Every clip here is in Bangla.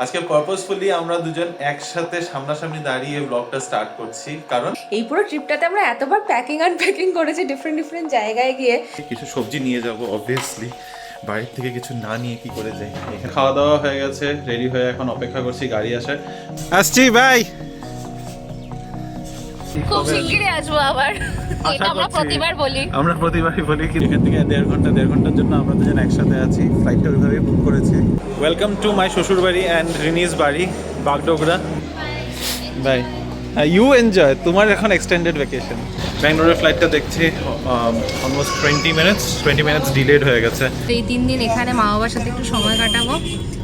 আজকে পারপাসফুলি আমরা দুজন একসাথে সামনাসামনি দাঁড়িয়ে ব্লগটা স্টার্ট করছি, কারণ এই পুরো ট্রিপটাতে আমরা এতবার প্যাকিং আনপ্যাকিং করেছি ডিফারেন্ট জায়গায় গিয়ে। কিছু সবজি নিয়ে যাব অবভিয়াসলি, বাড়ির থেকে কিছু না নিয়ে কি করে যাই। এখানে খাওয়া দাওয়া হয়ে গেছে, রেডি হয়ে এখন অপেক্ষা করছি গাড়ি আসার। আসছি ভাই, খুব শিগগিরই আসবো আবার, এটা আমরা প্রতিবার বলি। আমরা প্রতিবারই বলি কি এখান থেকে দেড় ঘন্টার জন্য আমরা দুজন একসাথে আছি, ফ্লাইটটা ওইভাবেই বুক করেছি। ওয়েলকাম টু মাই শ্বশুর বাড়ি অ্যান্ড রিনিজ বাড়ি, বাগডোগরা। বাই, ইউ এনজয়, তোমার এখন এক্সটেন্ডেড ভ্যাকেশন। ব্যাঙ্গালোরের ফ্লাইটটা দেখছি অলমোস্ট 20 মিনিটস ডিলেড হয়ে গেছে। এই 3 দিন এখানে মা বাবার সাথে একটু সময় কাটাবো,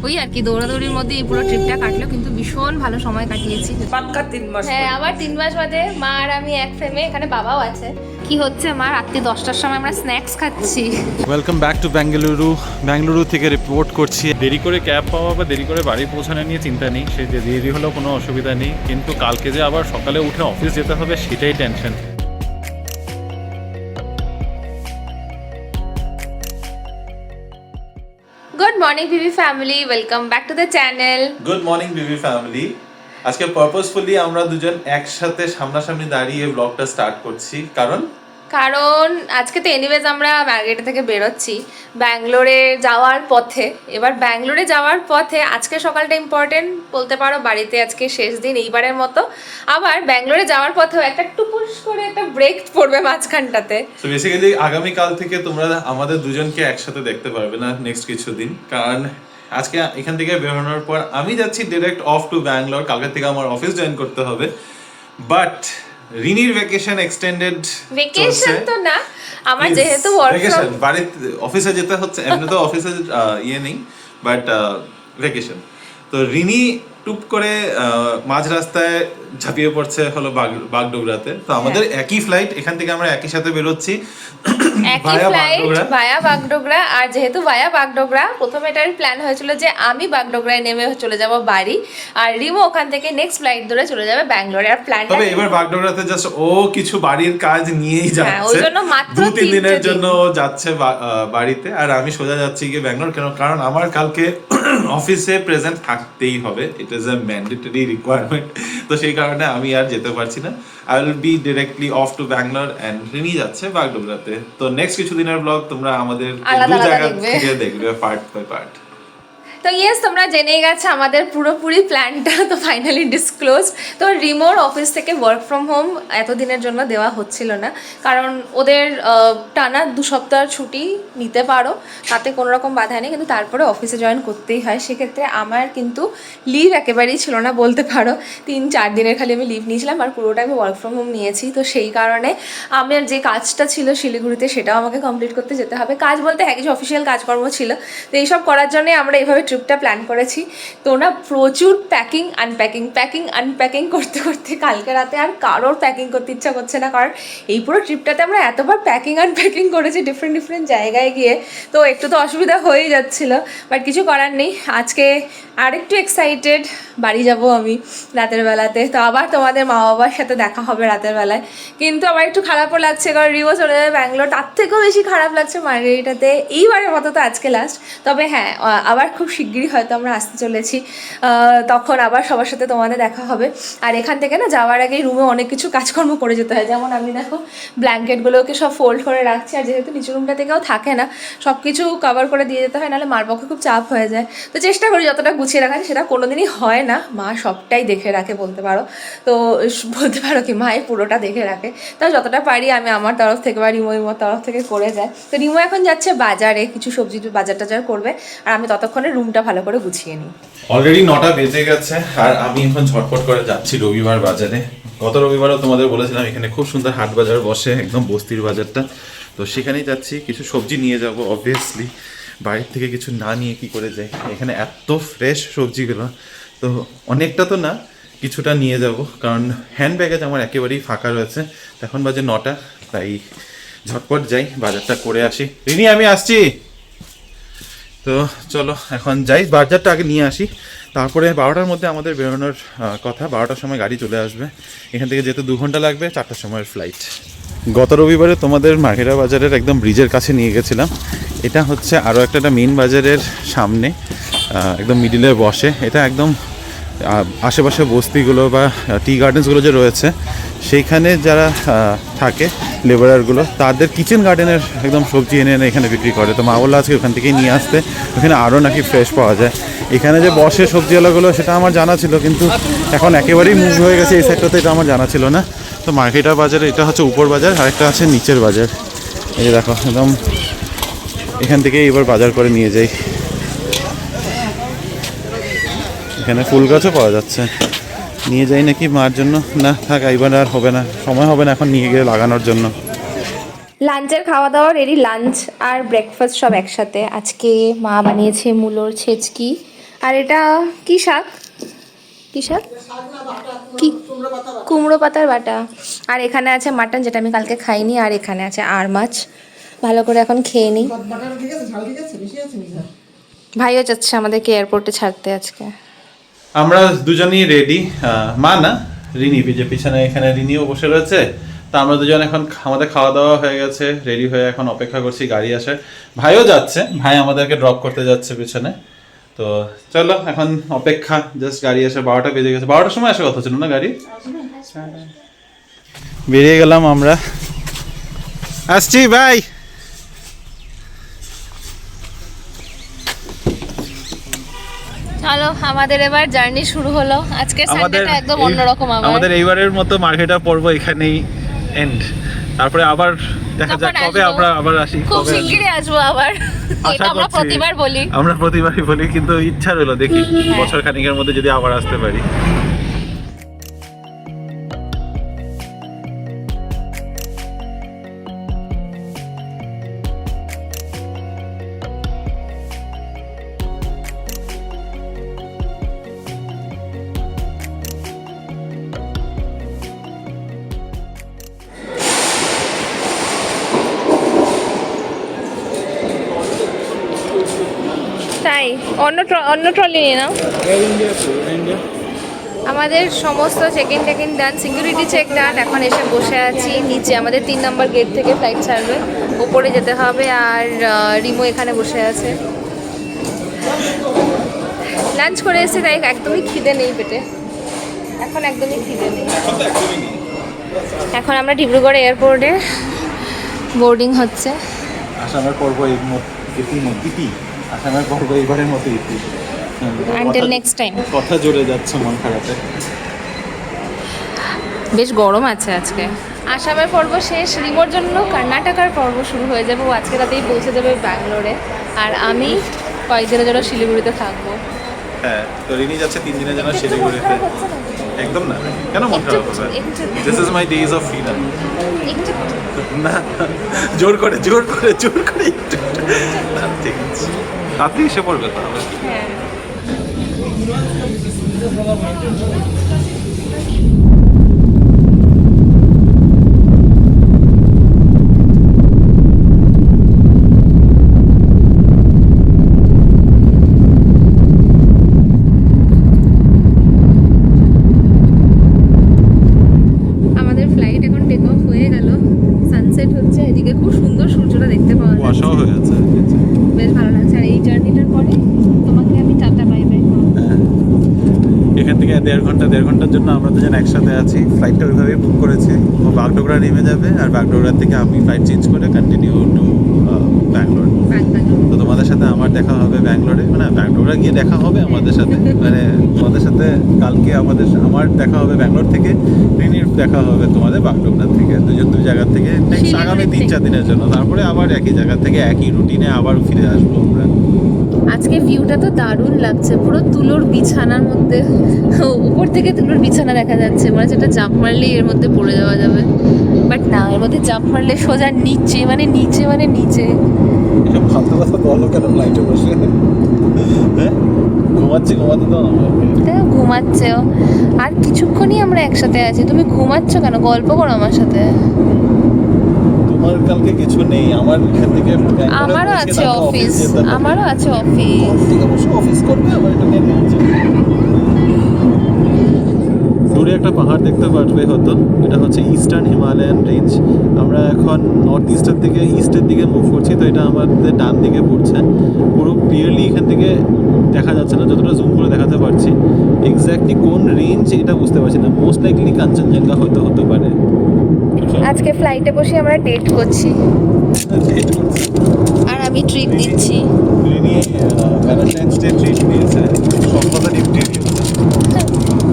ওই আর কি দৌড়াদৌড়ির মধ্যে এই পুরো ট্রিপটা কাটলো, কিন্তু ভীষণ ভালো সময় কাটিয়েছি। পাক্কা 3 মাস। হ্যাঁ, আবার 3 মাস বাদে মা আর আমি এক ফ্রেমে, এখানে বাবাও আছে। কি হচ্ছে মা, রাত্রি 10টার সময় আমরা স্ন্যাক্স খাচ্ছি। ওয়েলকাম ব্যাক টু ব্যাঙ্গালুরু থেকে রিপোর্ট করছি। দেরি করে ক্যাব পাওয়া বা দেরি করে বাড়ি পৌঁছানো নিয়ে চিন্তা নেই, সে যে দেরি হলেও কোনো অসুবিধা নেই, কিন্তু কালকে যে আবার সকালে উঠে অফিস যেতে হবে সেটাই tension. Good morning VV family, welcome back to the channel. Good morning BB family. আজকে পারপাসফুলি আমরা দুজন একসাথে সামনাসামনি দাঁড়িয়ে ব্লগটা স্টার্ট করছি, কারণ আজকে তো এনিওয়েজ আমরা ম্যারগেটা থেকে বেরোচ্ছি ব্যাঙ্গালোরে যাওয়ার পথে। এবার ব্যাঙ্গালোরে যাওয়ার পথে আজকে সকালটা ইম্পর্টেন্ট বলতে পারো, বাড়িতে আজকে শেষ দিন এইবারের মতো। আবার ব্যাঙ্গালোরে যাওয়ার পথেও একটা টুপুস করে একটা ব্রেক পড়বে মাঝখানটাতে। তো বেসিক্যালি আগামীকাল থেকে তোমরা আমাদের দুজনকে একসাথে দেখতে পারবে না নেক্সট কিছুদিন, কারণ আজকে এখান থেকে বেরোনোর পর আমি যাচ্ছি ডিরেক্ট অফ টু ব্যাঙ্গালোর। কালকে থেকে আমার অফিস জয়েন করতে হবে, বাট রিনির ভ্যাকেশন এক্সটেন্ডেড। ভ্যাকেশন তো না, আমার যেহেতু ওয়ার্ক ফ্রম বাড়িতে অফিসে যেতে হচ্ছে, এমনি তো অফিসে ইয়ে নেই, বাট ভ্যাকেশন। তো রিনি টুপ করে মাঝ রাস্তায় ঝাঁপিয়ে পড়ছে হলো বাগডোগরাতে। তো আমাদের একই ফ্লাইট, এখান থেকে আমরা একই সাথে বেরোচ্ছি একই ফ্লাইট ভায়া বাগডোগরা। আর যেহেতু ভায়া বাগডোগরা, প্রথমে এটার প্ল্যান হয়েছিল যে আমি বাগডোগরায় নেমে চলে যাব বাড়ি, আর রিমো ওখান থেকে নেক্সট ফ্লাইট ধরে চলে যাবে ব্যাঙ্গালোরে। আর প্ল্যানটা তবে এবার বাগডোগরাতে জাস্ট ও কিছু বাড়ির কাজ নিয়েই যাচ্ছে, ওই জন্য মাত্র 2-3 দিনের জন্য যাচ্ছে বাড়িতে, আর আমি সোজা যাচ্ছি গিয়ে ব্যাঙ্গালোর। কেন? কারণ আমার কালকে অফিসে প্রেজেন্ট থাকতেই হবে, it is a mandatory requirement. তো সেই কারণে আমি আর যেতে পারছি না। I will be directly off to Bangalore and Rini যাচ্ছে বাগডোগরাতে। তো নেক্সট কিছুদিনের ব্লগ তোমরা আমাদের দু জায়গা থেকে দেখবে, পার্ট বাই পার্ট। তো ইয়েস, তোমরা জেনেই গেছো আমাদের পুরোপুরি প্ল্যানটা তো ফাইনালি ডিসক্লোজ। তো রিমোর অফিস থেকে ওয়ার্ক ফ্রম হোম এতদিনের জন্য দেওয়া হচ্ছিল না, কারণ ওদের টানা 2 সপ্তাহ ছুটি নিতে পারো, তাতে কোনো রকম বাধা নেই, কিন্তু তারপরে অফিসে জয়েন করতেই হয়। সেক্ষেত্রে আমার কিন্তু লিভ একেবারেই ছিল না বলতে পারো, 3-4 দিনের খালি আমি লিভ নিয়েছিলাম, আর পুরোটা আমি ওয়ার্ক ফ্রম হোম নিয়েছি। তো সেই কারণে আমার যে কাজটা ছিল শিলিগুড়িতে সেটাও আমাকে কমপ্লিট করতে যেতে হবে। কাজ বলতে হ্যাঁ, কিছু অফিসিয়াল কাজকর্ম ছিল, তো এইসব করার জন্যে আমরা এইভাবে ট্রিপটা প্ল্যান করেছি। তো না, প্রচুর প্যাকিং আনপ্যাকিং করতে করতে কালকে রাতে আর কারোর প্যাকিং করতে ইচ্ছা করছে না, কারণ এই পুরো ট্রিপটাতে আমরা এতবার প্যাকিং আনপ্যাকিং করেছি ডিফারেন্ট জায়গায় গিয়ে, তো একটু তো অসুবিধা হয়েই যাচ্ছিল, বাট কিছু করার নেই। আজকে আরেকটু এক্সাইটেড, বাড়ি যাব আমি রাতের বেলাতে, তো আবার তোমাদের মা বাবার সাথে দেখা হবে রাতের বেলায়। কিন্তু আমার একটু খারাপও লাগছে, কারণ রিও চলে যাবে ব্যাঙ্গালোর, তার থেকেও বেশি খারাপ লাগছে মার্গেরিটাতে এইবারের মতো তো আজকে লাস্ট। তবে হ্যাঁ, আবার খুব শিগগিরই হয়তো আমরা আসতে চলেছি, তখন আবার সবার সাথে তোমাদের দেখা হবে। আর এখান থেকে না যাওয়ার আগেই রুমে অনেক কিছু কাজকর্ম করে যেতে হয়, যেমন আমি দেখো ব্ল্যাঙ্কেটগুলোকে সব ফোল্ড করে রাখছি, আর যেহেতু নিচু রুমটা থেকেও থাকে না, সব কিছু কভার করে দিয়ে যেতে হয়, নাহলে মার পক্ষে খুব চাপ হয়ে যায়। তো চেষ্টা করি যতটা গুছিয়ে রাখা যায়, সেটা কোনোদিনই হয় না, মা সবটাই দেখে রাখে বলতে পারো। তো বলতে পারো কি মাই পুরোটা দেখে রাখে, তাও যতটা পারি আমি আমার তরফ থেকে বা রিমোর তরফ থেকে করে যায়। তো রিমো এখন যাচ্ছে বাজারে, কিছু সবজি বাজার টাজার করবে, আর আমি ততক্ষণে রুমটা ভালো করে গুছিয়ে নিই। অলরেডি 9টা বেজে গেছে, আর আমি এখন ঝটপট করে যাচ্ছি রবিবার বাজারে। গত রবিবারও তোমাদের বলেছিলাম এখানে খুব সুন্দর হাট বাজার বসে, একদম বস্তির বাজারটা। তো সেখানেই যাচ্ছি, কিছু সবজি নিয়ে যাব অবভিয়াসলি, বাড়ির থেকে কিছু না নিয়ে কি করে যাই। এখানে এত ফ্রেশ সবজিগুলো, তো অনেকটা তো না, কিছুটা নিয়ে যাব, কারণ হ্যান্ড ব্যাগেজ আমার একেবারেই ফাঁকা রয়েছে। এখন বাজে 9টা, তাই ঝটপট যাই, বাজারটা করে আসি। রিনি আমি আসছি। তো চলো এখন যাই, বাজারটা আগে নিয়ে আসি, তারপরে 12টার মধ্যে আমাদের বেরোনোর কথা। 12টার সময় গাড়ি চলে আসবে এখান থেকে, যেহেতু 2 ঘন্টা লাগবে, 4টার সময়ের ফ্লাইট। গত রবিবারে তোমাদের মাঘেরা বাজারের একদম ব্রিজের কাছে নিয়ে গেছিলাম। এটা হচ্ছে আরও একটা মেইন বাজারের সামনে, একদম মিডিলে বসে। এটা একদম আশেপাশে বস্তিগুলো বা টি গার্ডেন্সগুলো যে রয়েছে সেইখানে যারা থাকে লেবারারগুলো, তাদের কিচেন গার্ডেনের একদম সবজি এনে এনে এখানে বিক্রি করে। তো মা বললো আজকে ওখান থেকেই নিয়ে আসতে, ওখানে আরও নাকি ফ্রেশ পাওয়া যায়। এখানে যে বসে সবজিওয়ালাগুলো সেটা আমার জানা ছিল, কিন্তু এখন একেবারেই মুভ হয়ে গেছে এই সাইডটাতে, এটা আমার জানা ছিল না। তো মার্কেটার বাজারে এটা হচ্ছে উপর বাজার, আরেকটা আছে নিচের বাজার। এই যে দেখো একদম এখান থেকে এবার বাজার করে নিয়ে যাই। এখানে ফুল গাছও পাওয়া যাচ্ছে, নিয়ে যাই নাকি মার জন্য। না থাক, এইবার আর হবে না, সময় হবে না এখন নিয়ে গিয়ে লাগানোর জন্য। লাঞ্চের খাওয়া দাওয়া রেডি, লাঞ্চ আর ব্রেকফাস্ট সব একসাথে। আজকে মা বানিয়েছে মূলোর ছেচকি, আর এটা কি শাক, কি শাক, কি কুমড়ো পাতার বাটা। আর এখানে আছে মাটন, যেটা আমি কালকে খাইনি, আর এখানে আছে আর মাছ। ভালো করে এখন খেয়ে নিই। ভাইও যাচ্ছে আমাদেরকে এয়ারপোর্টে ছাড়তে আজকে। আমরা দুজনই রেডি, মা না রিনি, যে পিছনে এখানে রিনিও বসে রয়েছে। তা আমরা দুজন এখন আমাদের খাওয়া দাওয়া হয়ে গেছে, রেডি হয়ে এখন অপেক্ষা করছি গাড়ি আসার। ভাইও যাচ্ছে, ভাই আমাদেরকে ড্রপ করতে যাচ্ছে পিছনে। তো চলো এখন অপেক্ষা, জাস্ট গাড়ি আসে। 12টা বেজে গেছে, 12টার সময় আসে কথা ছিল না গাড়ি। বেরিয়ে গেলাম আমরা, আসছি ভাই। চলো আমাদের এবার জার্নি শুরু হলো। আজকে সানডেটা একদম অন্যরকম। আমাদের এইবারের মতো মার্কেটা পড়বো এখানেই এন্ড। তারপরে আবার দেখা যাক কবে আমরা আবার আসি, খুব শিগগিরই আসবো আবার। এটা আমরা প্রতিবার বলি, আমরা প্রতিবারই বলি, কিন্তু ইচ্ছা রইলো দেখি বছর খানিকের মধ্যে যদি আবার আসতে পারি। তাই অন্য ট্রলি নিয়ে নাও। আমাদের সমস্ত check in done, security check done. এখন এসে বসে আছি নিচে, আমাদের 3 নম্বর গেট থেকে ফ্লাইট ছাড়বে, উপরে যেতে হবে। আর রিমো এখানে বসে আছে। লাঞ্চ করে এসেছি, তাই একদমই খিদে নেই পেটে, এখন একদমই খিদে নেই। এখন আমরা ডিব্রুগড় এয়ারপোর্টে বোর্ডিং হচ্ছে। আসামের পর্ব আসামের পর্ব এবারের মতো ইতি। Until next time. কথা জুড়ে যাচ্ছে মন খারাপে। বেশ গরম আছে আজকে। আসামের পর্ব শেষ, রিমোর জন্য কর্ণাটকার পর্ব শুরু হয়ে যাবে। ও আজকে রাতেই পৌঁছে যাবে ব্যাঙ্গালোরে, আর আমি কয়েকদিনের জন্য শিলিগুড়িতে থাকবো। হ্যাঁ, তো রিনি যাচ্ছে 3 দিনের জন্য শিলিগুড়িতে। একদম না, কেন মন খারাপ হবে? This is my days of freedom. না, জোর করে একটু। ঠিক আছে, রাত্রি এসে পড়বে তো আবার কি। হ্যাঁ। আমাদের ফ্লাইট এখন টেক অফ হয়ে গেল, সানসেট হচ্ছে এদিকে, খুব সুন্দর সূর্যটা দেখতে পাওয়া যাচ্ছে। কুয়াশাও হয়ে গেছে, বেশ ভালো লাগছে। আর এই জার্নিটার পরে তোমাকে আমি টাটা বাই বাই করবো। এখান থেকে 1.5 ঘন্টার জন্য আমরা দুজন একসাথে আছি। ফ্লাইটটা ওইভাবেই বুক করেছি। ও বাগডোগরা নেমে যাবে, আর বাগডোগরা থেকে আমি ফ্লাইট চেঞ্জ করে কন্টিনিউ টু ব্যাঙ্গালোর। তো তোমাদের সাথে আমার দেখা হবে ব্যাঙ্গালোরে, মানে বাগডোগরা গিয়ে দেখা হবে আমাদের সাথে, মানে তোমাদের সাথে কালকে আমার দেখা হবে ব্যাঙ্গালোর থেকে, রিনির দেখা হবে তোমাদের বাগডোগরা থেকে। দুজন দুই জায়গা থেকে নেক্সট আগামী 3-4 দিনের জন্য, তারপরে আবার একই জায়গা থেকে একই রুটিনে আবার ফিরে আসবো আমরা। আজকে ভিউটা তো দারুণ লাগছে, পুরো তুলোর বিছানার মধ্যে, উপর থেকে তুলোর বিছানা দেখা যাচ্ছে। মনে হচ্ছে এটা জাম্প মারলেই এর মধ্যে পড়ে যাওয়া যাবে, বাট না, এর মধ্যে জাম্প মারলে সোজা নিচে, মানে নিচে। এসব ফালতু কথা বলো কেন ফ্লাইটে বসে? হ্যাঁ, ঘুমাতে তো ঘুমাচ্ছে। আর কিছুক্ষণই আমরা একসাথে আছি, তুমি ঘুমাচ্ছ কেন? গল্প করো আমার সাথে। তোমার কালকে কিছু নেই, আমার এখান থেকে আমারও আছে অফিস, অফিস করবে। আমার এটা দূরে একটা পাহাড় দেখতে পারবে হয়তো, এটা হচ্ছে ইস্টার্ন হিমালয়ান রেঞ্জ। আমরা এখন নর্থ ইস্টের থেকে ইস্টের দিকে মুভ করছি, তো এটা আমাদের ডান দিকে পড়ছে। পুরো ক্লিয়ারলি এখান থেকে দেখা যাচ্ছে না, যতটা জুম করে দেখাতে পারছি। এক্স্যাক্টলি কোন রেঞ্জ এটা বুঝতে পারছি না, মোস্ট লাইকলি কাঞ্চনজঙ্ঘা হয়তো হতে পারে। আজকে ফ্লাইটে বসে আমরা ডেট করছি আর আমি ট্রিপ দিচ্ছি। ভ্যালেন্টাইন্স ডে ট্রিট নিয়েছে, সব কথা নিফটি।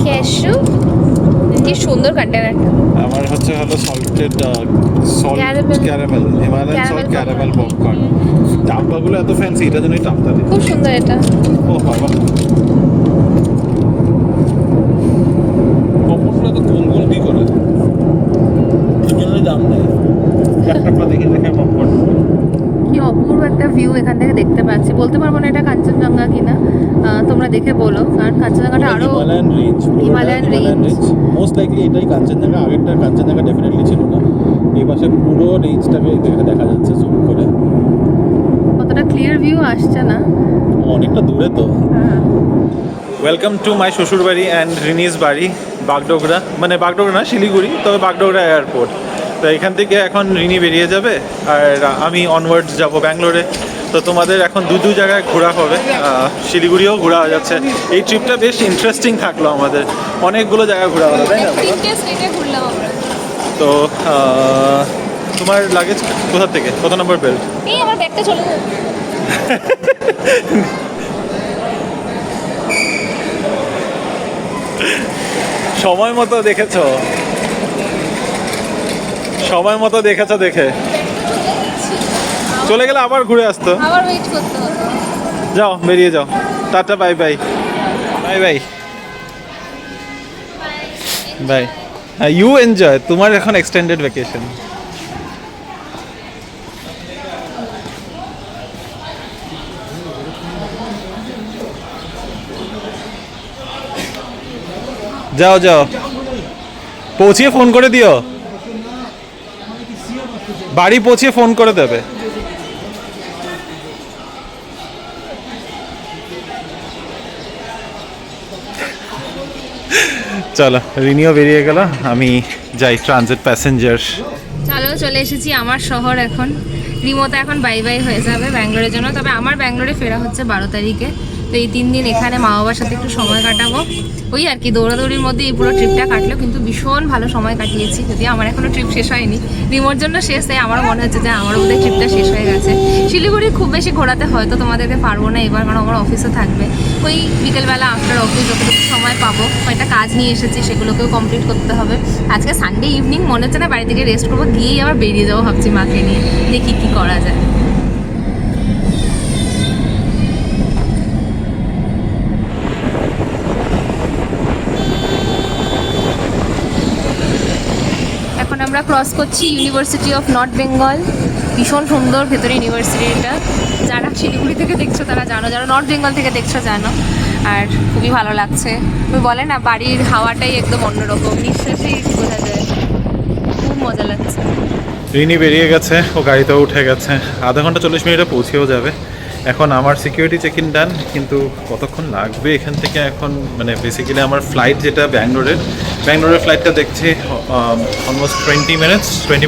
ক্যাশু কি সুন্দর কন্টেনারটা। আমার হচ্ছে হলো salted salt Caramel. Caramel, Himalayan salt Caramel caramel popcorn. ডাব্বাগুলো এত ফ্যান্সি, এটা জন্যই টাপটা দিই। খুব সুন্দর এটা। ও বাবা, পপকর্নগুলো তো গোল গোল কি করে, এর জন্যই দাম নেই। একটা দেখে দেখে পপকর্ন। কি অপূর্ব একটা ভিউ এখান থেকে দেখতে পাচ্ছি। বলতে পারবো না এটা কাঞ্চনজঙ্ঘা কিনা, তোমরা দেখে বলো, কারণ কাঞ্চনজঙ্ঘাটা আরো Himalayan range, Himalayan range. Most likely এটাই কাঞ্চনজঙ্ঘা। আগেরটা কাঞ্চনজঙ্ঘা ডেফিনেটলি ছিল না। এই পাশে পুরো রেঞ্জটাকে এখানে দেখা যাচ্ছে জুম করে। কতটা ক্লিয়ার ভিউ আসছে না, অনেকটা দূরে তো। ওয়েলকাম টু মাই শ্বশুরবাড়ি অ্যান্ড রিনিজ বাড়ি, বাগডোগরা। মানে বাগডোগরা না, শিলিগুড়ি, তবে বাগডোগরা এয়ারপোর্ট। তো এখান থেকে এখন রিনি বেরিয়ে যাবে আর আমি অনওয়ার্ডস যাব ব্যাঙ্গালোরে। তো তোমাদের এখন দু জায়গায় ঘোরা হবে, শিলিগুড়িও ঘোরা হয়ে যাচ্ছে। এই ট্রিপটা বেশ ইন্টারেস্টিং থাকলো আমাদের, অনেকগুলো জায়গায় ঘোরা হলো, তাই না? ঘুরলাম আমরা। তো তোমার লাগেজ কোথা থেকে, কত নম্বর বেল্ট? এই আমার ব্যাগটা চলে যাবে। সময় মতো দেখেছো, সময় মতো দেখেছো, দেখে চলে গেলে আবার ঘুরে আসতো। আবার ওয়েট করতে হতো। যাও, বেরিয়ে যাও, tata, bye bye, bye bye, bye. You enjoy, তোমার এখন এক্সটেন্ডেড ভ্যাকেশন। যাও যাও, পৌঁছিয়ে ফোন করে দিও, বাড়ি পৌঁছিয়ে ফোন করে দেবে। চলো, রিনিও বেরিয়ে গেল, আমি যাই ট্রানজিট প্যাসেঞ্জার। চলো, চলে এসেছি আমার শহর এখন। রিমোতে এখন বাই বাই হয়ে যাবে ব্যাঙ্গালোরের জন্য। তবে আমার ব্যাঙ্গালোরে ফেরা হচ্ছে 12 তারিখে। তো এই 3 দিন এখানে মা বাবার সাথে একটু সময় কাটাবো। ওই আর কি, দৌড়াদৌড়ির মধ্যে এই পুরো ট্রিপটা কাটলো, কিন্তু ভীষণ ভালো সময় কাটিয়েছি। যদি আমার এখনও ট্রিপ শেষ হয়নি, রিমোর জন্য শেষ, তাই আমারও মনে হচ্ছে যে আমারও বোধহয় ট্রিপটা শেষ হয়ে গেছে। শিলিগুড়ি খুব বেশি ঘোরাতে হয়তো তোমাদেরকে পারবো না এবার, কারণ আমার অফিসও থাকবে। ওই বিকেলবেলা আফটার অফিস যতটুকু সময় পাবো, কয়েকটা কাজ নিয়ে এসেছি, সেগুলোকেও কমপ্লিট করতে হবে। আজকে সানডে ইভিনিং, মনে হচ্ছে না বাড়ি থেকে রেস্ট করবো, গিয়েই আবার বেরিয়ে যাবো ভাবছি মাকে নিয়ে, দেখি কী করা যায়। এখন আমরা ক্রস করছি ইউনিভার্সিটি অফ নর্থ বেঙ্গল। ভীষণ সুন্দর ভেতরে ইউনিভার্সিটিটা। যারা শিলিগুড়ি থেকে দেখছো তারা জানো, যারা নর্থ বেঙ্গল থেকে দেখছো জানো। আর খুবই ভালো লাগছে। তুমি বলে না, বাড়ির হাওয়াটাই একদম অন্যরকম, নিঃশ্বাসেই বোঝা যায়। খুব মজা লাগছে। রিনি বেরিয়ে গেছে, ও গাড়িতেও উঠে গেছে, আধা ঘন্টা 40 মিনিটে পৌঁছেও যাবে। এখন আমার সিকিউরিটি চেক ইন ডান, কিন্তু কতক্ষণ লাগবে এখান থেকে এখন, মানে বেসিক্যালি আমার ফ্লাইট যেটা ব্যাঙ্গালোরের ফ্লাইটটা দেখছি অলমোস্ট 20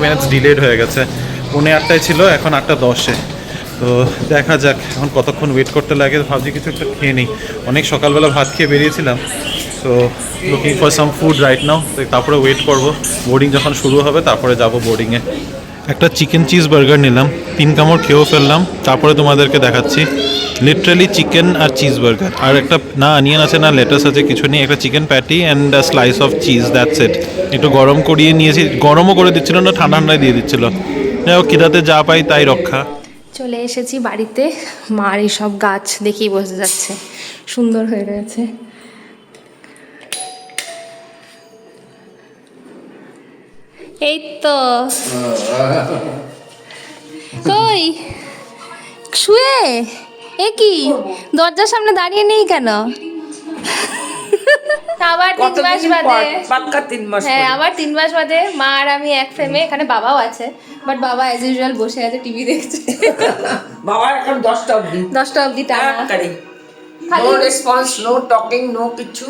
মিনিটস ডিলেড হয়ে গেছে। 8:45 ছিল, এখন 8:10। তো দেখা যাক এখন কতক্ষণ ওয়েট করতে লাগে। ভাবছি কিছু একটা খেয়ে নিই, অনেক সকালবেলা ভাত খেয়ে বেরিয়েছিলাম। So looking for some food right now. তো তারপরে ওয়েট করব, বোর্ডিং যখন শুরু হবে তারপরে যাব বোর্ডিংয়ে। একটা চিকেন চিজ বার্গার নিলাম, 3 কামড় খেয়েও ফেললাম, তারপরে তোমাদেরকে দেখাচ্ছি। লিটারালি চিকেন আর চিজ বার্গার, আর একটা না অনিয়ন আছে না লেটাস আছে, কিছু নেই, একটা chicken patty and slice of cheese, that's it. একটু গরম করিয়ে নিয়েছি, গরমও করে দিচ্ছিল না, ঠান্ডা ঠান্ডায় দিয়ে দিচ্ছিল। যাই হোক, খিদাতে যা পাই তাই রক্ষা। চলে এসেছি বাড়িতে। মার এইসব গাছ দেখেই বোঝা যাচ্ছে সুন্দর হয়ে রয়েছে। এই তো কই শুয়ে, এ কি দরজার সামনে দাঁড়িয়ে নেই কেন? আবার 3 মাস বাদে, পাক্কা 3 মাস হ্যাঁ আবার 3 মাস বাদে মা আর আমি এক ফ্রেমে। এখানে বাবাও আছে, বাট বাবা অ্যাজ ইউজুয়াল বসে আছে, টিভি দেখছে। বাবা এখন 10টা অবধি 10টা অবধি টানা। No response, no talking, no কিছু,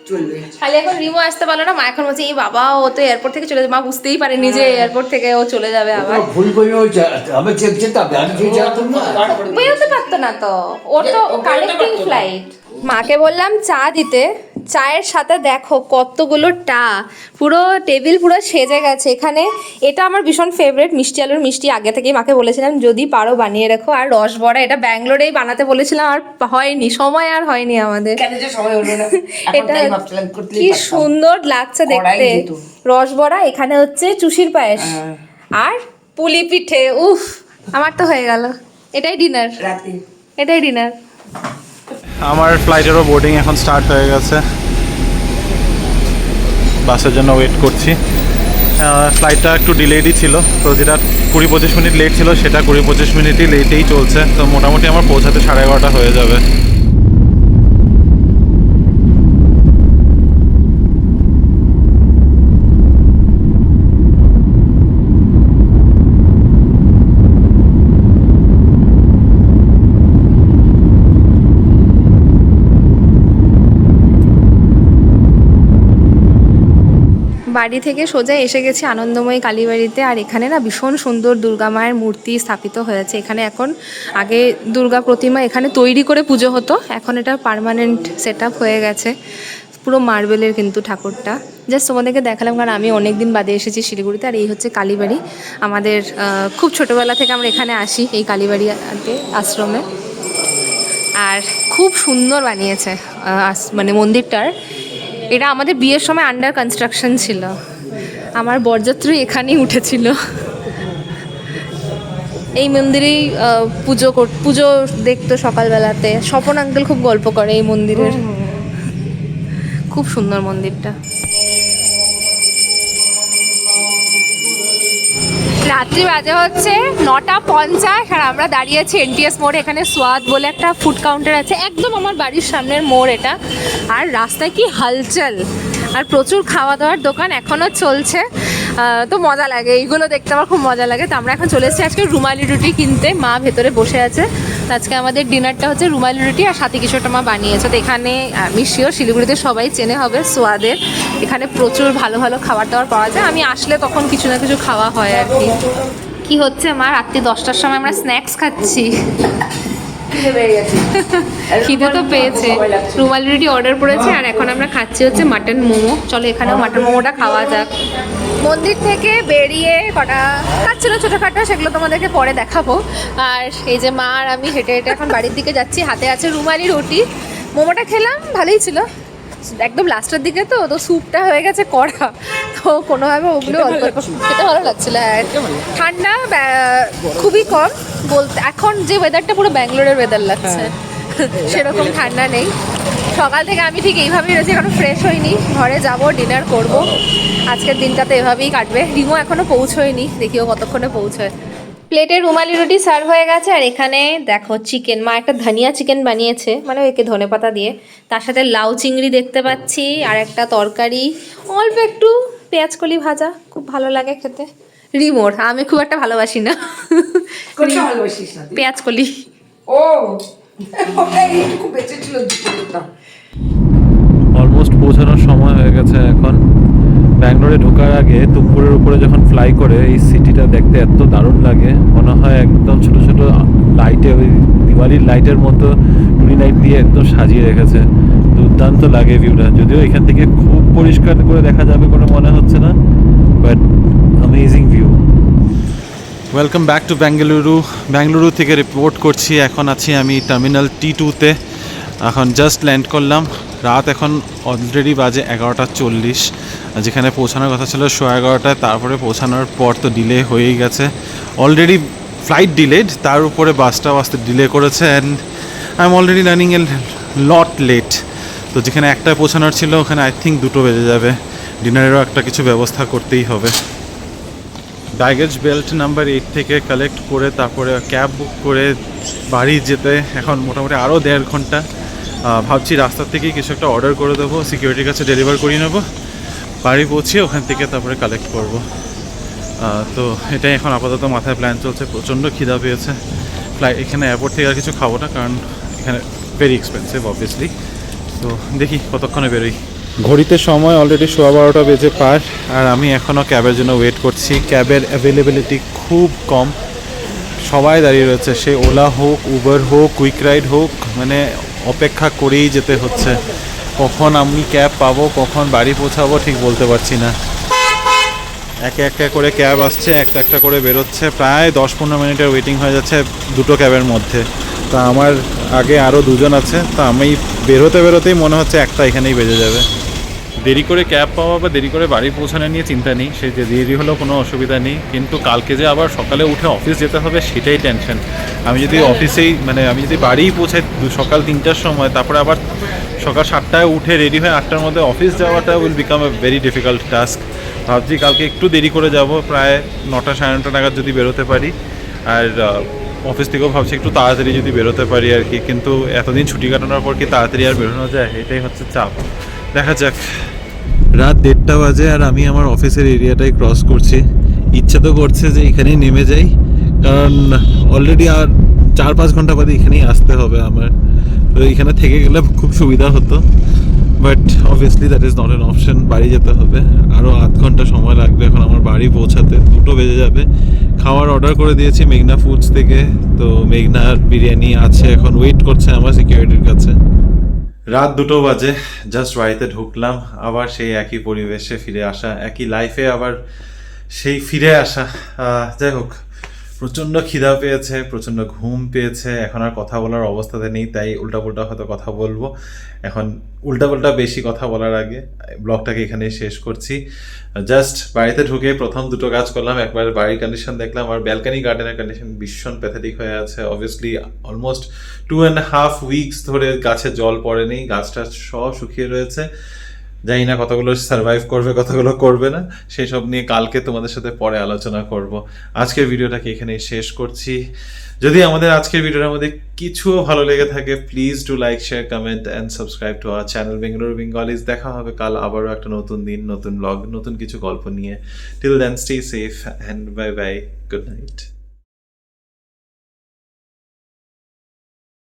চলবে। খালি এখন রিমো আসতে পারলো না, মা এখন বলছে এই বাবা ও তো এয়ারপোর্ট থেকে চলে যাবে, মা বুঝতেই পারেনি যে এয়ারপোর্ট থেকে ও চলে যাবে আবার। ভুল করে ওই আমি চেক যেতাম আমি চেক যেতাম না। বেরোতে পারতো না তো, ওর তো কানেক্টিং ফ্লাইট। মাকে বললাম চা দিতে, চায়ের সাথে দেখো কতগুলো পুরো টেবিল পুরো সেজে গেছে এখানে। এটা আমার ভীষণ ফেভারিট মিষ্টি আলুর মিষ্টি, আগে থেকেই মাকে বলেছিলাম যদি পারো বানিয়ে রাখো। আর রসবড়া, এটা ব্যাঙ্গালোরেই বানাতে বলেছিলাম আর হয়নি, সময় আর হয়নি আমাদের। কেন যে সময় হলো না, এটা তাই ভাবছিলাম করতেই কি পারতাম। সুন্দর লাগছে কড়াই দেখতে। যেত। রসবড়া, এখানে হচ্ছে চুষির পায়েস আর পুলি পিঠে। উফ, আমার তো হয়ে গেল। এটাই ডিনার, রাতে এটাই ডিনার। আমার ফ্লাইটেরও বোর্ডিং এখন স্টার্ট হয়ে গেছে, বাসের জন্য ওয়েট করছি। ফ্লাইটটা একটু ডিলেডই ছিল, তো যেটা 20-25 মিনিট লেট ছিল সেটা 20-25 মিনিটই লেটেই চলছে। তো মোটামুটি আমার পৌঁছাতে 11:30 হয়ে যাবে। বাড়ি থেকে সোজা এসে গেছি আনন্দময়ী কালীবাড়িতে। আর এখানে না ভীষণ সুন্দর দুর্গা মায়ের মূর্তি স্থাপিত হয়েছে এখানে। এখন আগে দুর্গা প্রতিমা এখানে তৈরি করে পুজো হতো, এখন এটা পার্মানেন্ট সেট আপ হয়ে গেছে। পুরো মার্বেলের কিন্তু ঠাকুরটা। জাস্ট তোমাদেরকে দেখালাম কারণ আমি অনেক দিন বাদে এসেছি শিলিগুড়িতে। আর এই হচ্ছে কালীবাড়ি আমাদের। খুব ছোটোবেলা থেকে আমরা এখানে আসি এই কালীবাড়িতে আশ্রমে। আর খুব সুন্দর বানিয়েছে মানে মন্দিরটার। এটা আমাদের বিয়ের সময় আন্ডার কনস্ট্রাকশন ছিল, আমার বরযাত্রী এখানেই উঠেছিল। এই মন্দিরেই পুজো দেখতো সকালবেলাতে। স্বপন আঙ্কেল খুব গল্প করে এই মন্দিরের। খুব সুন্দর মন্দিরটা। রাত্রি বাজে হচ্ছে 9:50 আর আমরা দাঁড়িয়ে আছি এনটিএস মোড়ে। এখানে সোয়াদ বলে একটা ফুড কাউন্টার আছে, একদম আমার বাড়ির সামনের মোড় এটা। আর রাস্তায় কি হালচাল, আর প্রচুর খাওয়া দাওয়ার দোকান এখনও চলছে। তো মজা লাগে এইগুলো দেখতে, আমার খুব মজা লাগে। তো আমরা এখন চলে এসেছি আজকে রুমালি রুটি কিনতে। মা ভেতরে বসে আছে। তো আজকে আমাদের ডিনারটা হচ্ছে রুমালি রুটি আর সাথে কিছু একটা মা বানিয়েছে। তো এখানে আমি শিওর শিলিগুড়িতে সবাই চেনে হবে সোয়াদের। এখানে প্রচুর ভালো ভালো খাবার দাবার পাওয়া যায়, আমি আসলে তখন কিছু না কিছু খাওয়া হয় আর কি। কি হচ্ছে মা, রাত্রি 10টার সময় আমরা স্ন্যাক্স খাচ্ছি। খিদে পেয়ে গেছে। খিদে তো পেয়েছে। রুমালি রুটি অর্ডার করেছে আর এখন আমরা খাচ্ছি হচ্ছে মাটন মোমো। চলো এখানেও মাটন মোমোটা খাওয়া যাক। মন্দির থেকে বেরিয়ে কটা কাজ ছিল ছোটোখাটো, সেগুলো তোমাদেরকে পরে দেখাবো। আর এই যে মা আর আমি হেঁটে হেঁটে এখন বাড়ির দিকে যাচ্ছি। হাতে আছে রুমালি রুটি। মোমোটা খেলাম, ভালোই ছিল। একদম লাস্টের দিকে তো স্যুপটা হয়ে গেছে কড়া, তো কোনোভাবে ওগুলো অল্প অল্প খেতে ভালো লাগছিল। আর ঠান্ডা খুবই কম বলতে, এখন যে ওয়েদারটা পুরো ব্যাঙ্গালোরের ওয়েদার লাগছে, সেরকম ঠান্ডা নেই। সকাল থেকে আমি ঠিক এইভাবেই রয়েছি, এখনো ফ্রেশ হইনি। ঘরে যাব, ডিনার করব। আজকের দিনটা তো এভাবেই কাটবে। রিমো এখনো পৌঁছয়নি, দেখিও কতক্ষণে পৌঁছয়। প্লেটে রুমালি রুটি সার্ভ হয়ে গেছে। আর এখানে দেখো চিকেন, মা একটা ধনিয়া চিকেন বানিয়েছে, মানে একে ধনেপাতা দিয়ে। তার সাথে লাউ চিংড়ি দেখতে পাচ্ছি, আর একটা তরকারি, অল্প একটু পেঁয়াজকলি ভাজা, খুব ভালো লাগে খেতে। রিমোর, আমি খুব একটা ভালোবাসি না। কোনটা ভালোবাসিস না? পেঁয়াজকলি। ও ওটা এইটুকু বেঁচে ছিল, দিতাম। অলমোস্ট পৌঁছানোর সময় হয়ে গেছে এখন। ব্যাঙ্গালোরে ঢোকার আগে তুমকুরের উপরে যখন ফ্লাই করে এই সিটিটা দেখতে এত দারুণ লাগে, মনে হয় একদম ছোট ছোট লাইটে, ওই দিওয়ালির লাইটের মতো টুনি লাইট দিয়ে একদম সাজিয়ে রেখেছে। দুর্দান্ত লাগে ভিউটা, যদিও এখান থেকে খুব পরিষ্কার করে দেখা যাবে কোনো মনে হচ্ছে না, but amazing view. Welcome back two Bengaluru থেকে রিপোর্ট করছি। এখন আছি আমি টার্মিনাল T2-তে। এখন জাস্ট ল্যান্ড করলাম। রাত এখন অলরেডি বাজে 11:40। যেখানে পৌঁছানোর কথা ছিল 11:15, তারপরে পৌঁছানোর পর তো ডিলে হয়েই গেছে। অলরেডি ফ্লাইট ডিলেড, তার উপরে বাসটাও আসতে ডিলে করেছে। And I am already running a lot late. তো যেখানে 1টায় পৌঁছানোর ছিল ওখানে আই থিঙ্ক 2টো বেজে যাবে। ডিনারেরও একটা কিছু ব্যবস্থা করতেই হবে। ব্যাগেজ বেল্ট নাম্বার 8 থেকে কালেক্ট করে তারপরে ক্যাব বুক করে বাড়ি যেতে এখন মোটামুটি আরও 1.5 ঘন্টা। ভাবছি রাস্তার থেকেই কিছু একটা অর্ডার করে দেবো, সিকিউরিটির কাছে ডেলিভার করিয়ে নেবো, বাড়ি পৌঁছিয়ে ওখান থেকে তারপরে কালেক্ট করব। তো এটাই এখন আপাতত মাথায় প্ল্যান চলছে। প্রচণ্ড খিদা পেয়েছে। এখানে এয়ারপোর্ট থেকে আর কিছু খাবো না, কারণ এখানে ভেরি এক্সপেন্সিভ অবভিয়াসলি। তো দেখি কতক্ষণে বেরোই। ঘড়িতে সময় অলরেডি 12:15 বেজে পার, আর আমি এখনও ক্যাবের জন্য ওয়েট করছি। ক্যাবের অ্যাভেলেবিলিটি খুব কম, সবাই দাঁড়িয়ে রয়েছে, সে ওলা হোক, উবার হোক, কুইক রাইড হোক, মানে অপেক্ষা করেই যেতে হচ্ছে। কখন আমি ক্যাব পাবো, কখন বাড়ি পৌঁছাবো ঠিক বলতে পারছি না। একে একটা করে ক্যাব আসছে, একটা একটা করে বেরোচ্ছে, প্রায় 10-15 মিনিটের ওয়েটিং হয়ে যাচ্ছে দুটো ক্যাবের মধ্যে। তা আমার আগে আরও দুজন আছে, তা আমি বেরোতেই মনে হচ্ছে একটা এখানেই বেজে যাবে। দেরি করে ক্যাব পাওয়া বা দেরি করে বাড়ি পৌঁছানো নিয়ে চিন্তা নেই, সে যে দেরি হলেও কোনো অসুবিধা নেই, কিন্তু কালকে যে আবার সকালে উঠে অফিস যেতে হবে সেটাই টেনশন। আমি যদি অফিসেই আমি যদি বাড়িই পৌঁছাই সকাল 3টার সময়, তারপরে আবার সকাল 7টায় উঠে রেডি হয়ে 8টার মধ্যে অফিস যাওয়াটা will become a very difficult task. ভাবছি কালকে একটু দেরি করে যাব, প্রায় 9টা 9:30 নাগাদ যদি বেরোতে পারি, আর অফিস থেকেও ভাবছি একটু তাড়াতাড়ি যদি বেরোতে পারি আর কি। কিন্তু এতদিন ছুটি কাটানোর পর কি তাড়াতাড়ি আর বেরোনো যায়, এটাই হচ্ছে চাপ। দেখা যাক। রাত 1:30 বাজে আর আমি আমার অফিসের এরিয়াটাই ক্রস করছি। ইচ্ছা তো করছে যে এখানেই নেমে যাই, কারণ অলরেডি আর 4-5 ঘন্টা বাদে এখানেই আসতে হবে আমার। তো এখানে থেকে গেলে খুব সুবিধা হতো, but obviously that is not an option. বাড়ি যেতে হবে, আরও 8 ঘন্টা সময় লাগবে এখন আমার বাড়ি পৌঁছাতে, 2টো বেজে যাবে। খাওয়ার অর্ডার করে দিয়েছি মেঘনা ফুডস থেকে, তো মেঘনার বিরিয়ানি আছে, এখন ওয়েট করছে আমার সিকিউরিটির কাছে। রাত 2টো বাজে, জাস্ট বাড়িতে ঢুকলাম, আবার সেই একই পরিবেশে ফিরে আসা, একই লাইফে আবার সেই ফিরে আসা। যাই হোক, প্রচণ্ড খিদা পেয়েছে, প্রচণ্ড ঘুম পেয়েছে, এখন আর কথা বলার অবস্থাতে নেই, তাই উল্টাপুল্টা হয়তো কথা বলবো। এখন উল্টাপাল্টা বেশি কথা বলার আগে ব্লগটাকে এখানেই শেষ করছি। জাস্ট বাড়িতে ঢুকে প্রথম 2টো কাজ করলাম, একবার বাড়ির কন্ডিশন দেখলাম, আর ব্যালকানি গার্ডেনের কন্ডিশন ভীষণ প্যাথেটিক হয়ে আছে। অবভিয়াসলি অলমোস্ট 2.5 উইকস ধরে গাছে জল পড়েনি, গাছটা সব শুকিয়ে রয়েছে। জানি না কতগুলো সার্ভাইভ করবে, কতগুলো করবে না, সেই সব নিয়ে কালকে তোমাদের সাথে পরে আলোচনা করব। আজকের ভিডিওটাকে এখানেই শেষ করছি। যদি আমাদের আজকের ভিডিওর মধ্যে কিছুও ভালো লেগে থাকে, please do like, share, comment and subscribe to our channel Bengaluru Bengalis. দেখা হবে কাল আবারও একটা নতুন দিন, নতুন ব্লগ, নতুন কিছু গল্প নিয়ে। Till then stay safe and bye bye, good night.